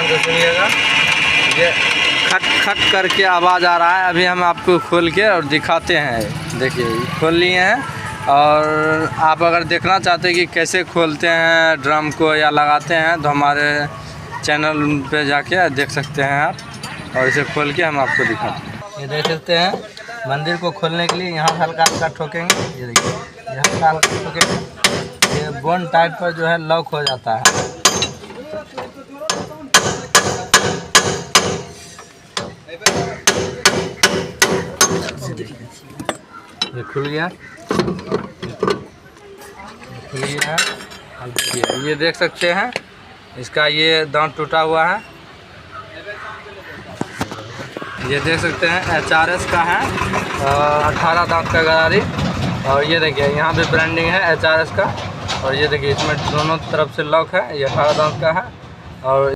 से सुनिएगा, ये खट खट करके आवाज़ आ रहा है। अभी हम आपको खोल के और दिखाते हैं। देखिए खोल लिए हैं, और आप अगर देखना चाहते हैं कि कैसे खोलते हैं ड्रम को या लगाते हैं, तो हमारे चैनल पे जाके देख सकते हैं आप, और इसे खोल के हम आपको दिखाते हैं। ये देख सकते हैं, मंदिर को खोलने के लिए यहाँ हल्का हल्का ठोकेंगे। ये देखिए, यहाँ हल्का हल्का ठोकेंगे, ये बोन टाइट पर जो है लॉक हो जाता है। ये खुल गया, खुल गया है। ये देख सकते हैं, इसका ये दांत टूटा हुआ है। ये देख सकते हैं HRS का है, 18 दांत का गरारी। और ये देखिए यहाँ पे ब्रांडिंग है HRS का। और ये देखिए इसमें दोनों तरफ से लॉक है, ये 18 दांत का है। और